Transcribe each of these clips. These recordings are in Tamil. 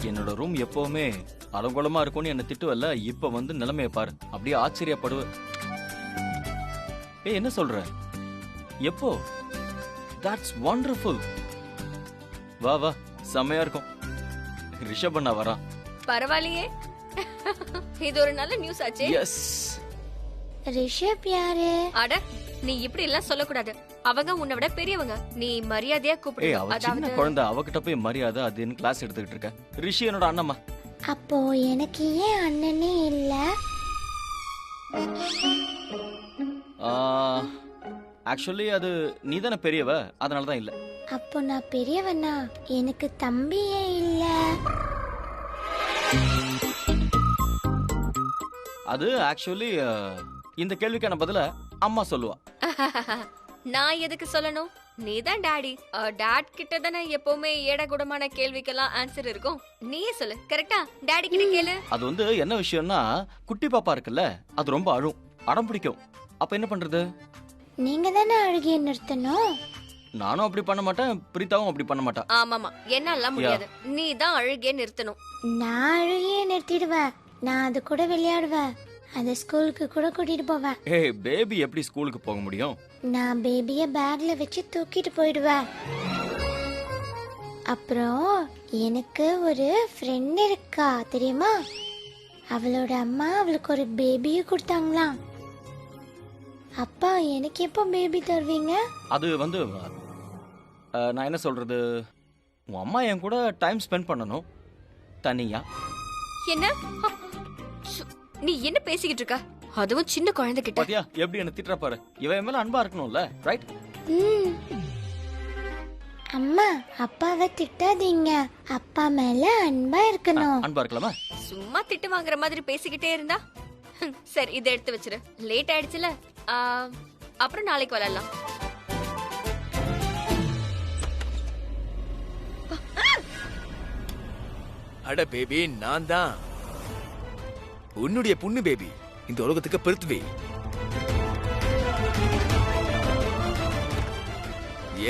என்னோட ரூம் எப்பவுமே அலங்கோலமா இருக்கும்னு என்ன திட்டுவல்ல, இப்ப வந்து நிலைமைய பாரு, அப்படியே ஆச்சரியப்படுவ. ஏய், என்ன சொல்ற? எப்போ? That's wonderful. வா வா, செமையா இருக்கும். ரிஷப் அண்ணா வரான். பரவாயில்லையே, இது ஒரு நல்ல நியூஸ் ஆச்சே. எஸ். ரிஷப் யாரு? அட, நீ இப்படி எல்லாம் சொல்லக்கூடாது. அவங்க உன்னை விட பெரியவங்க, நீ மரியாதையா கூப்பிடு. ஏய், அவ சின்ன குழந்தை, அவகிட்ட போய் மரியாதை அதுன்னு கிளாஸ் எடுத்துக்கிட்டு இருக்க. ரிஷி என்னோட அண்ணம்மா. அப்போ எனக்கு ஏன் அண்ணனே இல்ல? ஆக்சுவலி அது நீதானே பெரியவ, அதனால தான் இல்ல. அப்போ நான் பெரியவனா? எனக்கு தம்பியே இல்ல. அது ஆக்சுவலி இந்த கேள்விக்கான பதில அம்மா சொல்லுவா. நான் எதுக்கு சொல்லணும்? நீதான் டாடி. டாட் கிட்ட தானே எப்பவுமே ஏடகுடமான கேள்விக்கெல்லாம் ஆன்சர் இருக்கும். நீயே சொல்லு. கரெக்டா? டாடி கிட்ட கேளு. அது வந்து என்ன விஷயம்னா, குட்டி பாப்பா இருக்குல்ல, அது ரொம்ப அடம் பிடிக்கும். அப்ப என்ன பண்றது? நீங்க தானே அழுகிய நிறுத்தணும். நானும் அப்படி பண்ண மாட்டேன், பிரீதாவும் அப்படி பண்ண மாட்டா. ஆமாமா, என்னால முடியாது. நீ தான் அழுகே நிறுத்தணும். நான் அழுகிய நிறுத்திடுவேன். நான் அது கூட விளையாடுவேன். அது ஸ்கூலுக்கு கூட கூட்டிட்டு போவேன். ஏய், பேபி எப்படி ஸ்கூலுக்கு போக முடியும்? நான் பேபிய பேக்ல வச்சு தூக்கிட்டு போயிடுவேன். அப்புறம் எனக்கு ஒரு ஃப்ரெண்ட் இருக்கா தெரியுமா? அவளோட அம்மா அவளுக்கு ஒரு பேபியை கொடுத்தாங்களாம். அப்பா, எனக்கு எப்போ பேபி தருவீங்க? அது வந்து நான் என்ன சொல்றது, உன் அம்மா என் கூட டைம் ஸ்பெண்ட் பண்ணணும் தனியா. என்ன? நீ என்ன பேசிக்கிட்டு இருக்க? அதுவும் சின்ன குழந்தை கிட்ட. பாத்தியா எப்படி என்ன திட்டுற பாரு. இவன் மேல அன்பா இருக்கணும்ல, ரைட்? அம்மா, அப்பாவை திட்டாதீங்க. அப்பா மேல அன்பா இருக்கணும். அன்பா இருக்கலாமா? சும்மா திட்டு வாங்குற மாதிரி பேசிக்கிட்டே இருந்தா சரி, இதை எடுத்து வச்சிரு. லேட் ஆயிடுச்சுல, அப்புறம் நாளைக்கு விளையாடலாம். அட பேபி, நான் தான் உன்னுடைய பொண்ணு பேபி. இந்த உலகத்துக்கு பிருத்வி.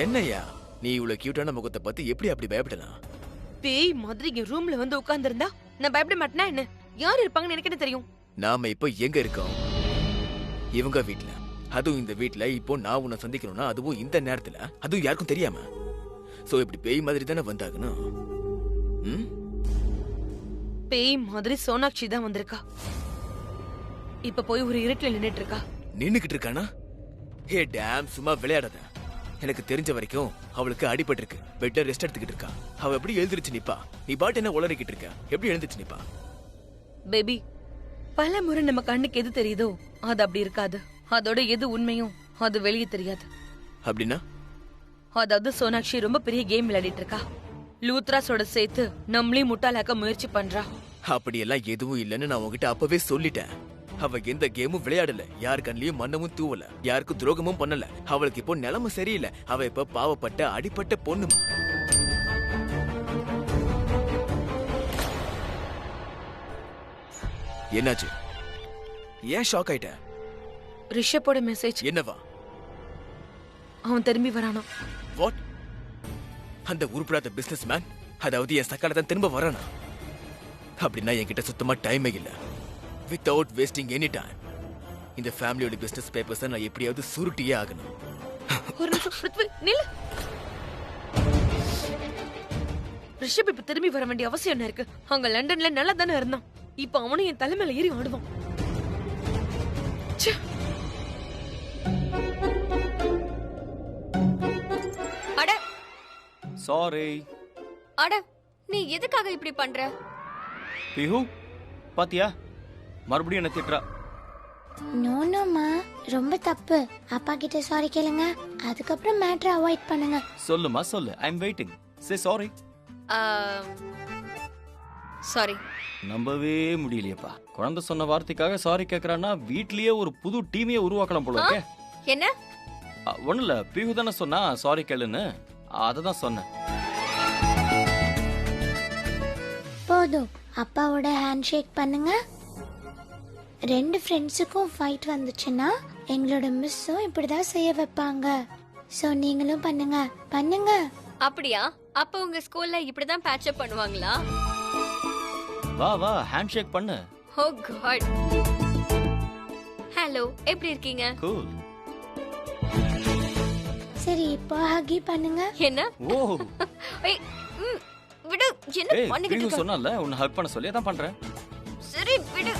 என்னையா நீ இவ்வளவு கியூட்டான முகத்தை பத்தி எப்படி அப்படி பயப்படலாம்? பேய் மாதிரி என் ரூம்ல வந்து உட்கார்ந்திருந்தா நான் பயப்பட மாட்டேனா என்ன? யார் இருப்பாங்கன்னு எனக்கு என்ன தெரியும்? நாம இப்போ எங்க இருக்கோம்? இவங்க வீட்ல. அதுவும் இந்த வீட்ல இப்போ நான் உன்னை சந்திக்கணும்னா, அதுவும் இந்த நேரத்துல, அதுவும் யாருக்கும் தெரியாம. சோ இப்படி பேய் மாதிரி தானே வந்தாகணும். பேய் மாதிரி சோனாக்ஷி தான் வந்திருக்கா. இப்ப போய் ஒரு இருட்டுல நின்னுட்டு இருக்கா. நின்னுகிட்டு இருக்கானா? ஹே டேம், சும்மா விளையாடாத. எனக்கு தெரிஞ்ச வரைக்கும் அவளுக்கு அடிபட்டு இருக்கு. பெட்டர் ரெஸ்ட் எடுத்துக்கிட்டு இருக்கா. அவ எப்படி எழுந்திருச்சு நிப்பா? நீ பாட்டு என்ன உளறிக்கிட்டு இருக்க? எப்படி எழுந்திருச்சு நிப்பா? பேபி, பல முறை நம்ம கண்ணுக்கு எது தெரியுதோ அது அப்படி இருக்காது. அதோட எது உண்மையும் அது வெளியே தெரியாது. அப்படின்னா? அதாவது சோனாக்ஷி ரொம்ப பெரிய கேம் விளையாடிட்டு இருக்கா. லூத்ராஸோட சேர்த்து நம்மளையும் முட்டாளாக்க முயற்சி பண்றா. அப்படியெல்லாம் எதுவும் இல்லைன்னு நான் உங்ககிட்ட அப்பவே சொல்லிட்டேன். அவ எந்த கேமும் விளையாடல, யார் கண்ணிலையும் மண்ணமும் தூவல, யாருக்கும் துரோகமும் பண்ணல. அவளுக்கு இப்போ நிலைமை சரியில்லை. அவ இப்ப பாவப்பட்ட அடிப்பட்ட பொண்ணுமா. என்னாச்சு? ஏன் ஷாக் ஆயிட்ட? ரிஷப்போட மெசேஜ். என்னவா? அவன் திரும்பி வரானா? வாட்? அந்த உருப்படாத பிசினஸ் மேன், அதாவது என் சக்கால தான் திரும்ப வரானா? அப்படின்னா என்கிட்ட சுத்தமா டைமே இல்ல. வித்தவுட் வேஸ்டிங் எனி டைம் இந்த ஃபேமிலியோட பிசினஸ் பேப்பர்ஸ் நான் எப்படியாவது சுருட்டியே ஆகணும். ஒரு நிமிஷம் பிருத்வி, நில்லு. ரிஷப் இப்ப திரும்பி வர வேண்டிய அவசியம் என்ன இருக்கு? அங்க லண்டன்ல நல்லா தானே இருந்தான். இப்ப அவனும் என் தலைமையில ஏறி ஆடுவான். அட சாரி. அட, நீ எதுக்காக இப்படி பண்ற? பிஹு, பாத்தியா மறுபடியும் என்ன திட்டுறா. நோனோமா, ரொம்ப தப்பு. அப்பா கிட்ட சாரி கேளுங்க. அதுக்கப்புறம் மேட்டரை அவாய்ட் பண்ணுங்க. சொல்லுமா, சொல்லு. I am waiting. Say sorry. Sorry. நம்பவே முடியலையப்பா. குழந்தை சொன்ன வார்த்தைக்காக சாரி கேக்குறான்னா வீட்லயே ஒரு புது டீமையே உருவாக்கலாம் போல இருக்கே. என்ன? ஒண்ணு இல்ல, பிஹு தானே சொன்னா சாரி கேளுன்னு, அததான் சொன்னேன். போதும், அப்பாவோட ஹேண்ட் ஷேக் பண்ணுங்க. 2 ஃப்ரெண்ட்ஸுக்கும் ஃபைட் வந்துச்சுன்னா எங்களோட மிஸ்ஸும் இப்படிதான் செய்ய வைப்பாங்க. சோ நீங்களும் பண்ணுங்க. பண்ணுங்க. அப்படியா? அப்ப உங்க ஸ்கூல்ல இப்படிதான் பேட்ச் அப் பண்ணுவாங்களா? வா வா ஹேண்ட் ஷேக் பண்ணு. ஓ காட். ஹலோ, எப்படி இருக்கீங்க? கூல். சரி இப்போ ஹக்கி பண்ணுங்க. என்ன? ஓ ஏய், விடு. என்ன ஏய் பண்ணிக்கிட்டு பிகு இருக்க? சொன்னல உன்னை ஹக் பண்ண சொல்லி அதான் பண்றேன். சரி விடு.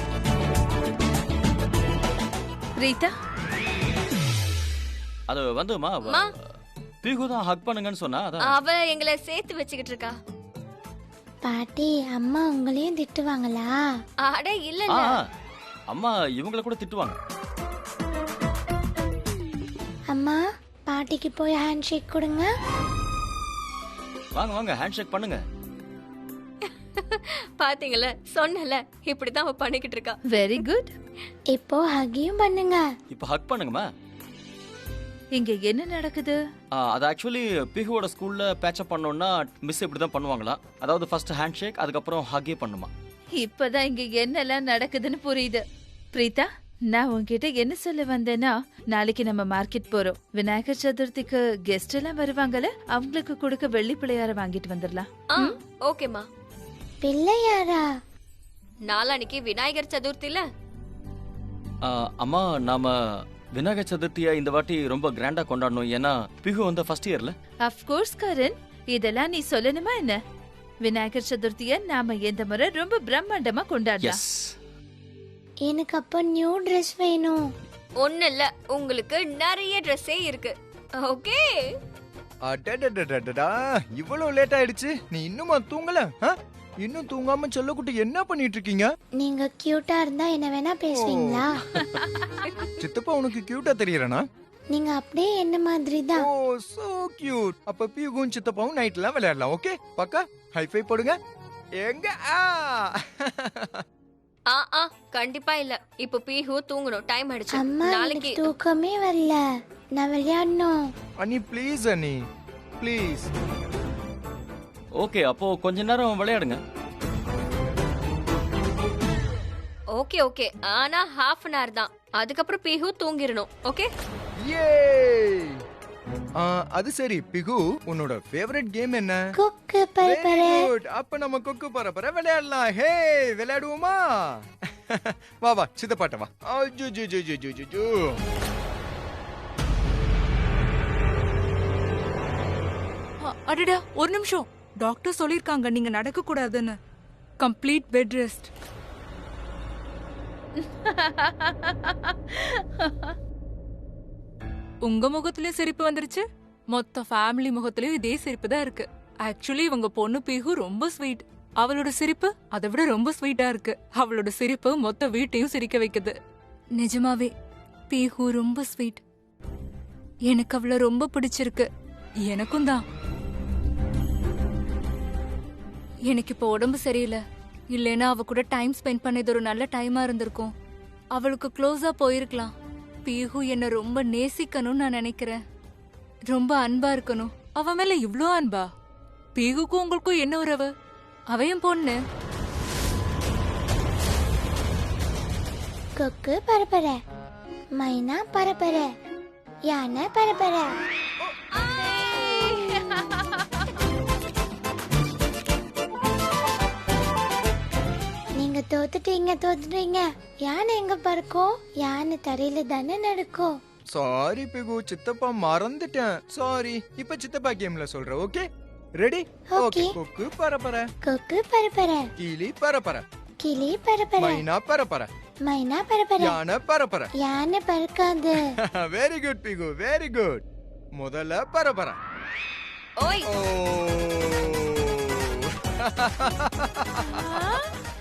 பிரீதா, அது வந்துமா மா. பிகு தான் ஹக் பண்ணுங்கன்னு சொன்னா அதான். அவ எங்களை சேர்த்து வச்சுக்கிட்டு இருக்கா. பாட்டி அம்மா உங்களையும் திட்டுவாங்களா? அட இல்ல ஆ இல்ல. அம்மா இவங்கள கூட திட்டுவாங்க. அம்மா பாட்டிக்கு போய் ஹேண்ட் ஷேக் கொடுங்க. வாங்க வாங்க ஹேண்ட் ஷேக் பண்ணுங்க. பாத்தீங்கல, சொன்னல, இப்படிதான் அவ பண்ணிக்கிட்டு இருக்கா. Very good. இப்போ ஹக்கியும் பண்ணுங்க. இப்போ ஹக் பண்ணுங்கம்மா. இங்க என்ன நடக்குது? அது ஆக்சுவலி பிகுவோட ஸ்கூல்ல பேட்சப் பண்ணோம்னா மிஸ் இப்படி தான் பண்ணுவாங்களா. அதாவது ஃபர்ஸ்ட் ஹேண்ட் ஷேக், அதுக்கப்புறம் ஹக்கே பண்ணுமா. இப்பதான் இங்க என்னெல்லாம் நடக்குதுன்னு புரியுது. பிரீதா, நான் உன்கிட்ட என்ன சொல்ல வந்தேன்னா, நாளைக்கு நம்ம மார்க்கெட் போறோம். விநாயகர் சதுர்த்திக்கு கெஸ்ட் எல்லாம் வருவாங்கல்ல, அவங்களுக்கு கொடுக்க வெள்ளி பிள்ளையார வாங்கிட்டு வந்துடலாம். ஓகேமா. பிள்ளையாரா? நாளானிக்கு விநாயகர் சதுர்த்தில. அம்மா நாம விநாயகர் சதுர்த்தியை இந்த வாட்டி ரொம்ப கிராண்டா கொண்டாடணும். ஏன்னா பிகு வந்து ஃபர்ஸ்ட் இயர்ல. அஃப்கோர்ஸ் கரண், இதெல்லாம் நீ சொல்லணுமா என்ன? விநாயகர் சதுர்த்திய நாம இந்த முறை ரொம்ப பிரம்மாண்டமா கொண்டாடலாம். எஸ். எனக்கு அப்போ நியூ ட்ரெஸ் வேணும். ஒண்ணு இல்ல, உங்களுக்கு நிறைய ட்ரெஸ்ஸே இருக்கு. ஓகே. அடடடடடடா, இவ்வளவு லேட் ஆயிடுச்சு. நீ இன்னுமா தூங்கல? இன்னும் தூங்காம செல்லக்குட்டி என்ன பண்ணிட்டு இருக்கீங்க? நீங்க கியூட்டா இருந்தா என்ன வேணா பேசுவீங்களா? சித்தப்பா உனக்கு கியூட்டா தெரியறனா? நீங்க அப்படியே என்ன மாதிரி தான். ஓ சோ கியூட். அப்ப பியூகும் சித்தப்பாவும் நைட்ல விளையாடலாம். ஓகே பக்கா? ஹை ஃபை போடுங்க. எங்க கண்டிப்பா இல்ல. இப்ப பீஹு தூங்கணும். டைம் ஆயிடுச்சு. அம்மா நாளைக்கு எனக்கு தூக்கமே வரல. நான் விளையாடணும். அனி ப்ளீஸ் அனி ப்ளீஸ். ஓகே அப்போ கொஞ்ச நேரம் விளையாடுங்க. Okay okay. ஆனா half an hour தான். அதுக்கப்புறம் பீஹு தூங்கிரணும். ஓகே? யே. அது சரி பிகு, உன்னோட ஃபேவரட் கேம் என்ன? குக்கு பரபர. குட். அப்ப நம்ம குக்கு பரபர விளையாடலாம். ஹே விளையாடுவோமா? வா வா சித்தப்பாட்ட வா. அஜுஜுஜுஜுஜுஜு. அடடா, ஒரு நிமிஷம். டாக்டர் சொல்லிருக்காங்க நீங்க நடக்க கூடாதுன்னு. Complete bed rest. உங்க முகத்திலயும் சிரிப்பு வந்துருச்சு. மொத்த ஃபேமிலி முகத்திலயும் இதே சிரிப்பு தான் இருக்கு. ஆக்சுவலி இவங்க பொண்ணு பீஹு ரொம்ப ஸ்வீட். அவளோட சிரிப்பு அதை விட ரொம்ப ஸ்வீட்டா இருக்கு. அவளோட சிரிப்பு மொத்த வீட்டையும் சிரிக்க வைக்குது. நிஜமாவே பீஹு ரொம்ப ஸ்வீட். எனக்கு அவள ரொம்ப பிடிச்சிருக்கு. எனக்கும் தான். எனக்கு இப்போ உடம்பு சரியில்லை. இல்லைன்னா அவ கூட டைம் ஸ்பெண்ட் பண்ணது ஒரு நல்ல டைமா இருந்திருக்கும். அவளுக்கு க்ளோஸா போயிருக்கலாம். பீஹு என்ன ரொம்ப நேசிக்கணும்னு நான் நினைக்கிறேன். ரொம்ப அன்பா இருக்கணும். அவ மேல இவ்ளோ அன்பா? பீஹுக்கும் உங்களுக்கும் என்ன உறவு? அவ என் பொண்ணு. கொக்கு பரபர, மைனா பரபர, யானை பரபர. நீங்க தோத்துட்டீங்க. யானை எங்க பறக்கும்? யானை தரையில தானே நடக்கும். சாரி பிகு, சித்தப்பா மறந்துட்டேன். சாரி. இப்ப சித்தப்பா கேம்ல சொல்ற. Okay ready? ஓகே. கொக்கு பரபர, கொக்கு பரபர, கிளி பரபர, கிளி பரபர, மைனா பரபர, மைனா பரபர, யானை பரபர. யானை பறக்காது. வெரி குட் பிகு, வெரி குட். முதல்ல பரபர. ஓய். ஓ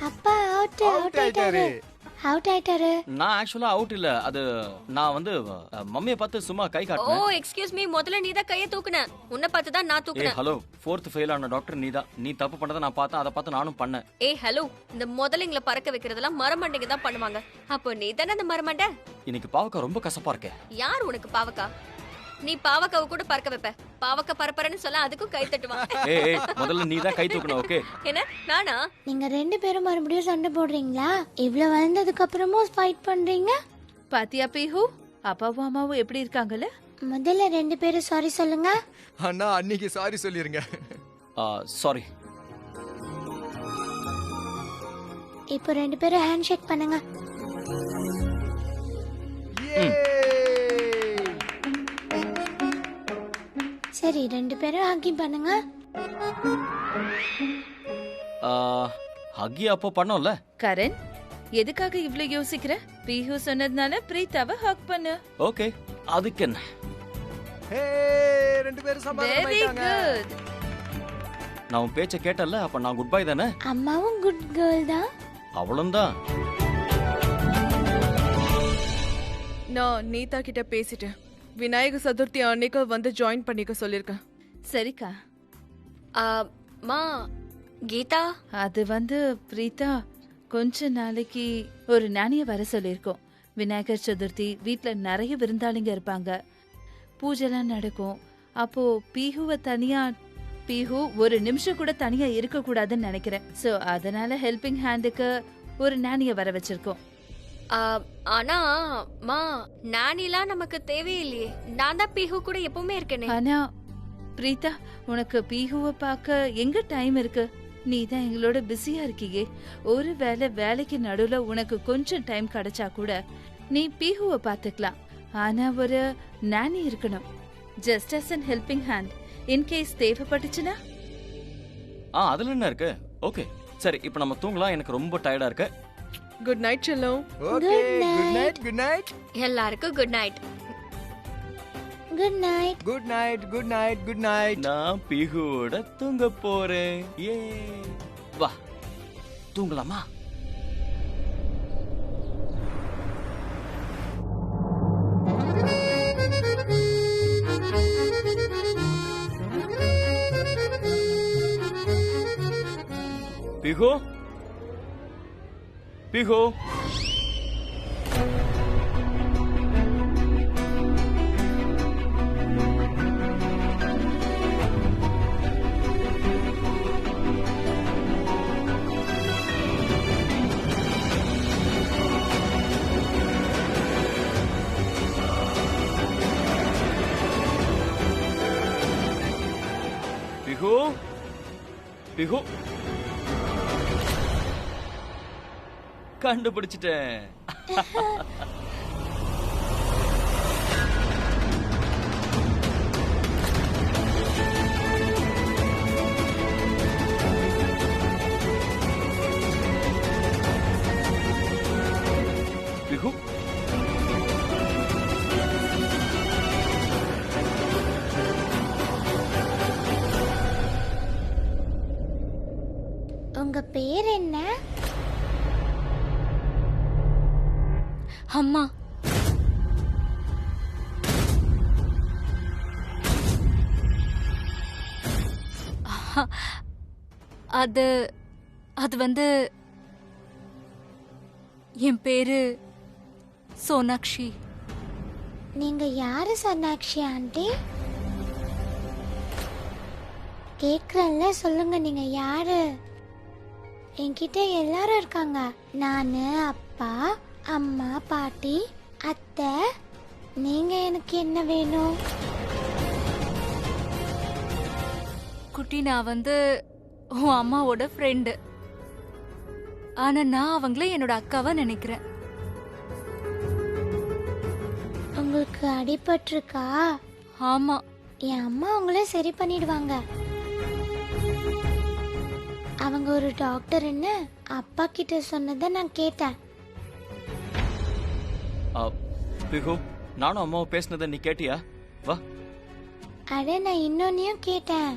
அப்பா அவுட் ஆயிட்டாரு. நான் ஆக்சுவலா அவுட் இல்ல. அது நான் வந்து மம்மியை பார்த்து சும்மா கை ஓ காட்டினேன். Excuse me. முதல்ல நீ தான் கைய தூக்குன. உன்னை பார்த்து தான் நான் ஏய் தூக்குனேன். ஹலோ, 4th ஃபெயில் ஆன டாக்டர் நீதான். நீ தப்பு பண்ணதை நான் பார்த்தேன். அதை பார்த்து நானும் பண்ணேன். ஏய் ஹலோ, இந்த முதலைங்களை பறக்க வைக்கிறதெல்லாம் மரமண்டைங்க தான் பண்ணுவாங்க. அப்போ நீ தானே அந்த மரமண்டை? இன்னைக்கு பாவக்கா ரொம்ப கசப்பா இருக்கே. யார் உனக்கு பாவக்கா? நீ பாவக்காவை கூட பறக்க வைப்ப. பாவக்கா பரப்பறன்னு சொல்ல அதுக்கும் கை தட்டுவான். ஏய் முதல்ல நீ தான் கை தூக்கணும். ஓகே? என்ன நானா? நீங்க 2 பேரும் மறுபடியும் சண்டை போடுறீங்களா? இவ்வளவு வளர்ந்ததுக்கு அப்புறமும் ஃபைட் பண்றீங்க. பாத்தியா பீஹு, அப்பாவும் அம்மாவும் எப்படி இருக்காங்கல்ல? முதல்ல 2 பேரும் சாரி சொல்லுங்க. அண்ணா அன்னைக்கு சாரி சொல்லிருங்க. சாரி. இப்போ 2 பேரும் ஹேண்ட் ஷேக் பண்ணுங்க. சரி 2 பேரும் ஹக்கி பண்ணுங்க. ஹக்கி அப்போ பண்ணோம்ல. கரண், எதுக்காக இவ்ளோ யோசிக்கிற? பீஹு சொன்னதுனால பிரீத்தாவை ஹக் பண்ணு. ஓகே, அதுக்கு என்ன? ஹே 2 பேரும் வெரி சமாதானமாயிட்டாங்க. குட். நான் உன் பேச்ச கேட்டல, அப்ப நான் குட் பை தானே. அம்மாவும் குட் கேர்ள் தான். அவ்வளவுதான். நான் நீதா கிட்ட பேசிட்டேன். விநாயக சதுர்த்தி அன்னைக்கு வந்து ஜாயின் பண்ணிக்க சொல்லிருக்கேன். சரிக்கா. மா கீதா, அது வந்து பிரீதா கொஞ்ச நாளைக்கு ஒரு நாணிய வர சொல்லியிருக்கோம். விநாயகர் சதுர்த்தி வீட்ல நிறைய விருந்தாளிங்க இருப்பாங்க, பூஜைலாம் நடக்கும். அப்போ பீஹு ஒரு நிமிஷம் கூட தனியா இருக்க கூடாதுன்னு நினைக்கிறேன். சோ அதனால ஹெல்பிங் ஹேண்டுக்கு ஒரு நாணிய வர வச்சிருக்கோம். ஆனா மா நானிலாம் நமக்கு தேவையில்லையே. நான் தான் பீஹு கூட எப்பவுமே இருக்கேனே. ஆனா பிரீதா, உனக்கு பீஹுவை பார்க்க எங்க டைம் இருக்கு? நீ தான் எங்களோட பிஸியா இருக்கீங்க. ஒரு வேலைக்கு நடுவுல உனக்கு கொஞ்சம் டைம் கிடைச்சா கூட நீ பீஹுவை பாத்துக்கலாம். ஆனா ஒரு நானி இருக்கணும், just as an helping hand in case தேவைப்பட்டுச்சுன்னா. அதுல என்ன இருக்கு? ஓகே சரி, இப்போ நம்ம தூங்கலாம். எனக்கு ரொம்ப டயர்டா இருக்கு. குட் நைட் செல்லம். Okay good night. Good night. எல்லாருக்கும் good night. Good night. Good night. Good night. Good night. நான் பீஹுவோட தூங்க போறேன். ஏ வா தூங்கலாமா? பீஹு, பீஹு. பிஹு, பிஹு, கண்டுபிடிச்சிட்டேன். பிஹு, உங்க பேர் என்ன? அம்மா. அது அது வந்து என் பேரு சோனாக்ஷி. நீங்க யாரு சோனாக்ஷி ஆண்டி? கேக்குறேன்ல, சொல்லுங்க நீங்க யாரு? என்கிட்ட எல்லாரும் இருக்காங்க. நானு, அப்பா, அம்மா, பாட்டி, அத்தை. நீங்க எனக்கு என்ன வேணும்? குட்டி, நான் வந்து உன் அம்மாவோட ஃப்ரெண்டு. ஆனா நான் அவங்கள என்னோட அக்காவா நினைக்கிறேன். உங்களுக்கு அடிபட்டிருக்கா? ஆமா. என் அம்மா உங்கள சரி பண்ணிடுவாங்க. அவங்க ஒரு டாக்டர்னு அப்பா கிட்ட சொன்னதை நான் கேட்டேன். பிஹு, நானும் அம்மாவும் பேசினதை நீ கேட்டியா? வா. அட, நான் இன்னொன்னையும் கேட்டேன்.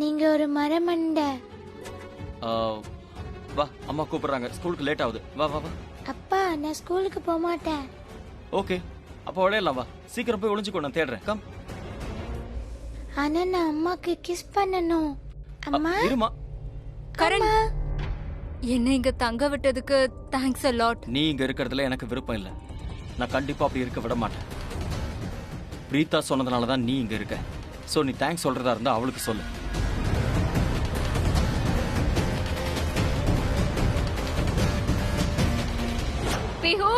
நீங்க ஒரு மரமண்டை. வா, அம்மா கூப்பிடுறாங்க. ஸ்கூலுக்கு லேட் ஆகுது. வா வா வா. அப்பா, நான் ஸ்கூலுக்கு போக மாட்டேன். ஓகே, அப்போ விளையாடலாம். வா, சீக்கிரம் போய் ஒளிஞ்சுக்கோ, நான் தேடுறேன். கம். ஆனா நான் அம்மாக்கு கிஸ் பண்ணணும். அம்மா, இருமா. கரண், என்ன இங்க தங்க விட்டதுக்கு தேங்க்ஸ் a lot. நீ இங்க இருக்கிறதுல எனக்கு விருப்பம் இல்ல. நான் கண்டிப்பா அப்படி இருக்க விட மாட்டேன். பிரீதா சொன்னதுனால தான் நீ இங்க இருக்க. சோ நீ தேங்க்ஸ் சொல்றதா இருந்தா அவளுக்கு சொல்லு. பிஹு,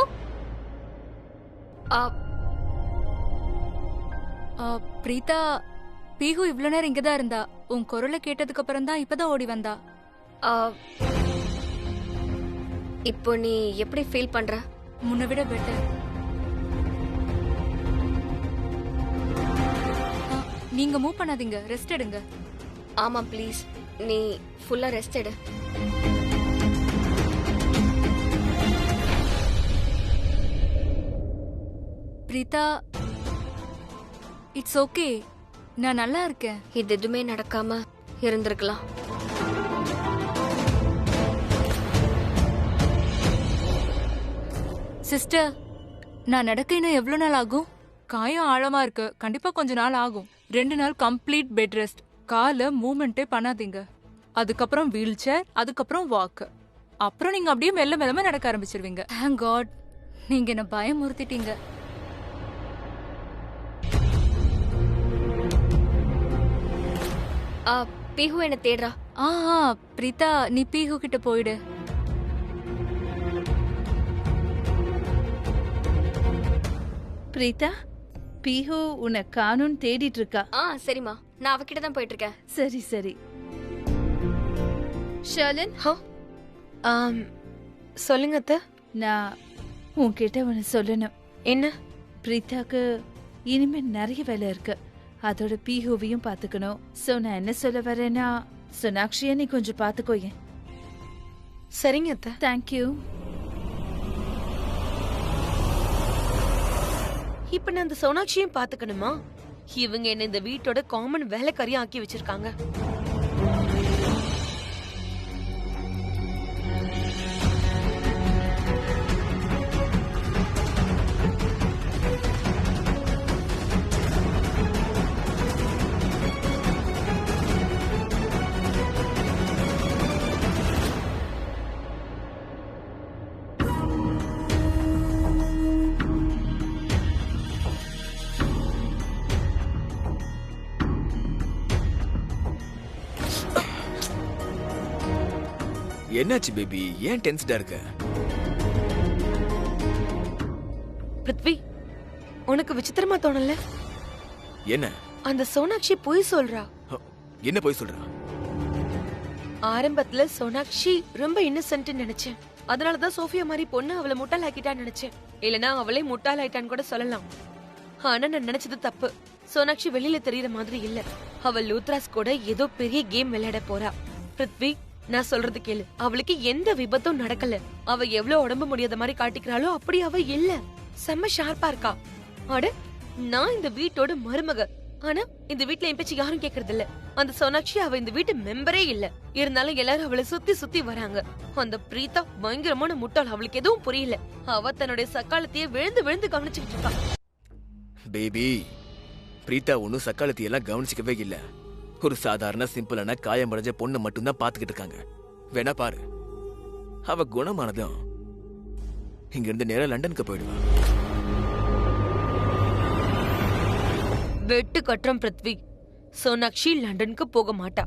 பிரீதா, பிஹு இவ்வளவு நேரம் இங்கதான் இருந்தா. உன் குரலை கேட்டதுக்கு அப்புறம் தான் இப்பதான் ஓடி வந்தா. இப்போ நீ எப்படி ஃபீல் பண்ற? முன்ன விட பெட்டர். நீங்க மூவ் பண்ணாதீங்க, ரெஸ்ட் எடுங்க. ஆமா ப்ளீஸ், நீ ஃபுல்லா ரெஸ்ட் எடு. பிரீதா, இட்ஸ் ஓகே, நான் நல்லா இருக்கேன். இது எதுவுமே நடக்காம இருந்திருக்கலாம். சிஸ்டர், நான் நடக்க இன்னும் எவ்வளவு நாள் ஆகும்? காயம் ஆழமா இருக்கு, கண்டிப்பா கொஞ்ச நாள் ஆகும். 2 நாள் கம்ப்ளீட் பெட் ரெஸ்ட். கால மூவ்மெண்டே பண்ணாதீங்க. அதுக்கப்புறம் வீல் சேர், அதுக்கப்புறம் வாக். அப்புறம் நீங்க அப்படியே மெல்ல மெல்லமா நடக்க ஆரம்பிச்சிருவீங்க. தேங்க் காட், நீங்க என்ன பயமுறுத்திட்டீங்க. பீஹு என்ன தேடுறா. பிரீதா, நீ பீஹு கிட்ட போயிடு. பிரீதா, பீஹு உன்னை காணும்னு தேடிட்டு இருக்கா. சரிம்மா, நான் அவகிட்ட தான் போயிட்டு இருக்கேன். சரி சரி. ஷர்லின், சொல்லுங்க அத்தை. நான் உன்கிட்ட ஒன்று சொல்லணும். என்ன? பிரீதாக்கு இனிமே நிறைய வேலை இருக்கு. அதோட பீஹுவையும் பாத்துக்கணும். சோ நான் என்ன சொல்ல வரேன்னா, சோனாக்ஷியை நீ கொஞ்சம் பாத்துக்கோயேன். சரிங்க அத்தை. தேங்க்யூ. இப்ப நான் அந்த சோனாக்ஷியும் பாத்துக்கணுமா? இவங்க என்ன இந்த வீட்டோட காமன் வேலைக்காரியா ஆக்கி வச்சிருக்காங்க. என்னாச்சு பேபி, ஏன் டென்ஸ்டா இருக்க? பிருத்வி, உனக்கு விசித்திரமா தோணல? என்ன? அந்த சோனாக்ஷி பொய் சொல்றா. என்ன பொய் சொல்றா? ஆரம்பத்துல சோனாக்ஷி ரொம்ப இன்னசென்ட் நினைச்சேன். அதனாலதான் சோஃபியா மாதிரி பொண்ணு அவளை முட்டாளாக்கிட்டான்னு நினைச்சேன். இல்லனா அவளே முட்டாளாயிட்டான்னு கூட சொல்லலாம். ஆனா நான் நினைச்சது தப்பு. சோனாக்ஷி வெளியில தெரியற மாதிரி இல்ல. அவள் லூத்ராஸ் கூட ஏதோ பெரிய கேம் விளையாட போறா. பிருத்வி, நான் சொல்றது கேளு. அவளுக்கு எந்த விபத்தும் நடக்கல. அவ எவ்வளவு உடம்பு முடியாத மாதிரி காட்டிக்கிறாளோ அப்படி அவ இல்ல. செம்ம ஷார்ப்பா இருக்கா. அட, நான் இந்த வீட்டோட மருமக. ஆனா இந்த வீட்ல என் பேச்சு யாரும் கேக்குறது இல்ல. அந்த சோனாக்ஷி அவ இந்த வீட்டு மெம்பரே இல்ல. இருந்தாலும் எல்லாரும் அவளை சுத்தி சுத்தி வராங்க. அந்த பிரீதா பயங்கரமான முட்டாள். அவளுக்கு எதுவும் புரியல. அவ தன்னுடைய சக்காலத்தையே விழுந்து விழுந்து கவனிச்சுக்கிட்டு இருக்கா. பேபி, பிரீதா ஒன்னும் சக்காலத்தையெல்லாம் கவனிச்சுக்கவே இல்ல. ஒரு சாதாரண சிம்பிளான காயமடைஞ்ச பொண்ணு மட்டும்தான் பாத்துக்கிட்டு இருக்காங்க. வேணா பாரு, அவ குணமானதும் இங்க இருந்து நேரா லண்டனுக்கு போயிடுவா. வெட்டு கட்டுறம் பிருத்வி. சோனாக்ஷி லண்டனுக்கு போக மாட்டா.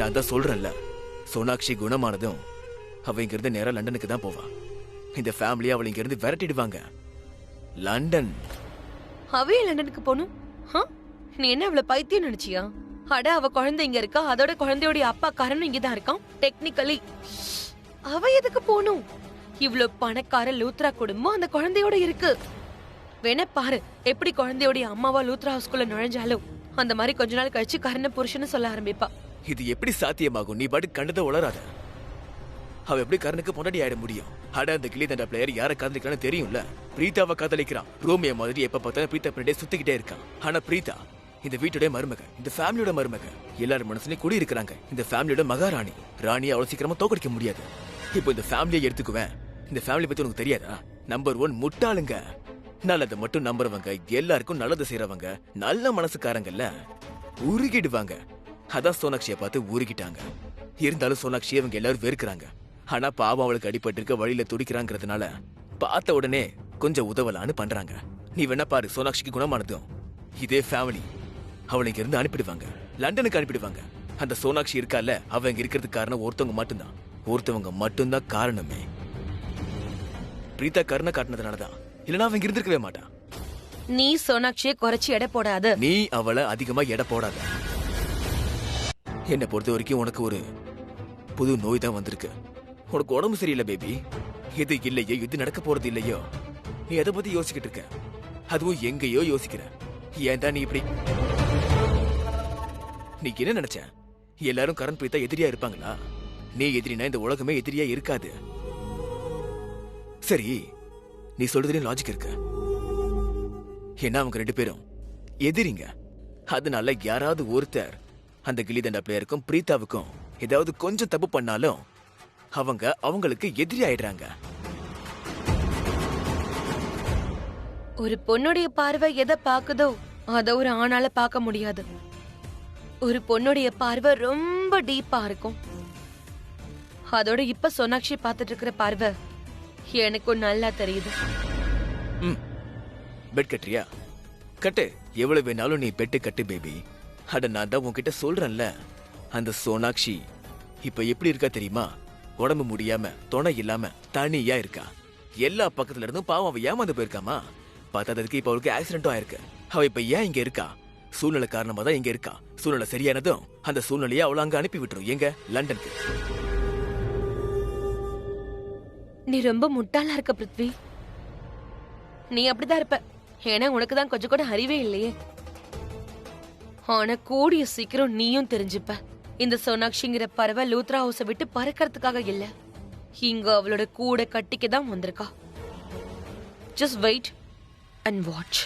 நான் தான் சொல்றேன்ல, சோனாக்ஷி குணமானதும் அவ இங்க இருந்து நேரா லண்டனுக்கு தான் போவா. இந்த ஃபேமிலியை அவளை இங்க இருந்து விரட்டிடுவாங்க. லண்டன். அவையே லண்டனுக்கு போகணும்? நீ என்ன அவளை பைத்தியம் நினைச்சியா? அட, அவ குழந்தை இங்க இருக்கா. அதோட குழந்தையோட அப்பா காரனும் இங்கதான் இருக்கான். டெக்னிக்கலி அவ எதுக்கு போகணும்? இவ்வளவு பணக்கார லூத்ரா குடும்பம் அந்த குழந்தையோட இருக்கு. வேணா பாரு, எப்படி குழந்தையோட அம்மாவா லூத்ரா ஹவுஸ்குள்ள நுழைஞ்சாலும் அந்த மாதிரி கொஞ்ச நாள் கழிச்சு கரண புருஷன்னு சொல்ல ஆரம்பிப்பா. இது எப்படி சாத்தியமாகும்? நீ பாட்டு கண்டதை உளராத. அவ எப்படி கரனுக்கு பொண்டாடி ஆயிட முடியும்? அட, அந்த கிளி தண்டா பிளேயர் யாரை காதலிக்கிறான்னு தெரியும்ல. பிரீதாவை காதலிக்கிறான். ரோமியோ மாதிரி எப்ப பார்த்தாலும் பிரீதா பின்னாடியே சுத்திக்கிட்டே இருக்கான். ஆனா பிரீதா இந்த வீட்டோட மருமக, இந்த ஃபேமிலியோட மருமக. எல்லாரும் மனசுலயும் குடி இருக்கிறாங்க. இந்த ஃபேமிலியோட மகாராணி. ராணியை அவ்வளவு சீக்கிரமா தோக்கடிக்க முடியாது. இப்போ இந்த ஃபேமிலியை எடுத்துக்குவேன். இந்த ஃபேமிலி பத்தி உனக்கு தெரியாதா? நம்பர் 1 முட்டாளுங்க. நல்லதை மட்டும் நம்புறவங்க, எல்லாருக்கும் நல்லது செய்யறவங்க, நல்ல மனசுக்காரங்கல்ல உருகிடுவாங்க. அதான் சோனாக்ஷியை பார்த்து உருகிட்டாங்க. இருந்தாலும் சோனாக்ஷி அவங்க எல்லாரும் வெறுக்கிறாங்க. ஆனா பாவம் அவளுக்கு அடிபட்டு இருக்க, வழியில துடிக்கிறாங்கிறதுனால பார்த்த உடனே கொஞ்சம் உதவலான்னு பண்றாங்க. நீ வேணா பாரு, சோனாக்ஷிக்கு குணமானதும் இதே ஃபேமிலி அவளை இங்க இருந்து அனுப்பிடுவாங்க. லண்டனுக்கு அனுப்பிடுவாங்க. அந்த சோனாக்ஷி இருக்கால, அவ இங்க இருக்கிறதுக்கு காரணம் ஒருத்தவங்க மட்டும்தான். ஒருத்தவங்க மட்டும்தான் காரணமே. பிரீதா கருணை காட்டினதுனாலதான். இல்லனா அவன் இருந்திருக்கவே மாட்டான். நீ சோனாக்ஷியை குறைச்சி எடை போடாத. நீ அவளை அதிகமா எடை போடாத. என்னை பொறுத்த வரைக்கும் உனக்கு ஒரு புது நோய் தான் வந்திருக்கு. உனக்கு உடம்பு சரியில்லை பேபி. எது இல்லையோ எது நடக்க போறது இல்லையோ நீ எதை பத்தி யோசிக்கிட்டு இருக்க. அதுவும் எங்கேயோ யோசிக்கிற. ஏன் தான் நீ இப்படி? நீ என்ன நினைச்ச? எல்லாரும் கரண் பிரீத்தா எதிரியா இருப்பாங்களா? நீ எதிரினா இந்த உலகமே எதிரியா இருக்காது. சரி, நீ சொல்றதுலயும் லாஜிக் இருக்கு. ஏன்னா அவங்க 2 பேரும் எதிரிங்க. அதனால யாராவது ஒருத்தர் அந்த கில்லி தண்டா பிளேயருக்கும் பிரீத்தாவுக்கும் ஏதாவது கொஞ்சம் தப்பு பண்ணாலும் அவங்க அவங்களுக்கு எதிரி ஆயிடுறாங்க. ஒரு பொண்ணுடைய பார்வை எதை பாக்குதோ அத ஒரு ஆணால பார்க்க முடியாது. ஒரு பொண்ணுடைய பார்வை ரொம்ப டீப்பா இருக்கும். அதோட இப்ப சோனாக்ஷி பார்த்துட்டு இருக்கிற பார்வை எனக்கும் நல்லா தெரியுது. பெட் கட்டுறியா? கட்டு. எவ்வளவு வேணாலும் நீ பெட்டு கட்டு பேபி. அட நான் தான் உன்கிட்ட சொல்றேன்ல, அந்த சோனாக்ஷி இப்ப எப்படி இருக்கா தெரியுமா? உடம்பு முடியாம துணை இல்லாம தனியா இருக்கா. எல்லா பக்கத்துல இருந்தும் பாவம் அவ ஏமாந்து போயிருக்காமா. பார்த்ததுக்கு இப்ப அவளுக்கு ஆக்சிடென்ட்டும் ஆயிருக்கு. அவ இப்ப ஏன் இங்க இருக்கா? சூழ்நிலை காரணமா தான் இங்க இருக்கா. சூழ்நிலை சரியானதும் அந்த சூழ்நிலையை அவளை அங்க அனுப்பி விட்டுரும். எங்க? லண்டனுக்கு. நீ ரொம்ப முட்டாளா இருக்க பிருத்வி. நீ அப்படிதான் இருப்ப. ஏன்னா உனக்கு தான் கொஞ்சம் கூட அறிவே இல்லையே. ஆனா கூடிய சீக்கிரம் நீயும் தெரிஞ்சுப்ப. இந்த சோனாக்ஷிங்கிற பறவை லூத்ரா ஹவுஸை விட்டு பறக்கிறதுக்காக இல்ல, இங்க அவளோட கூட கட்டிக்க தான் வந்திருக்கா. Just wait and watch.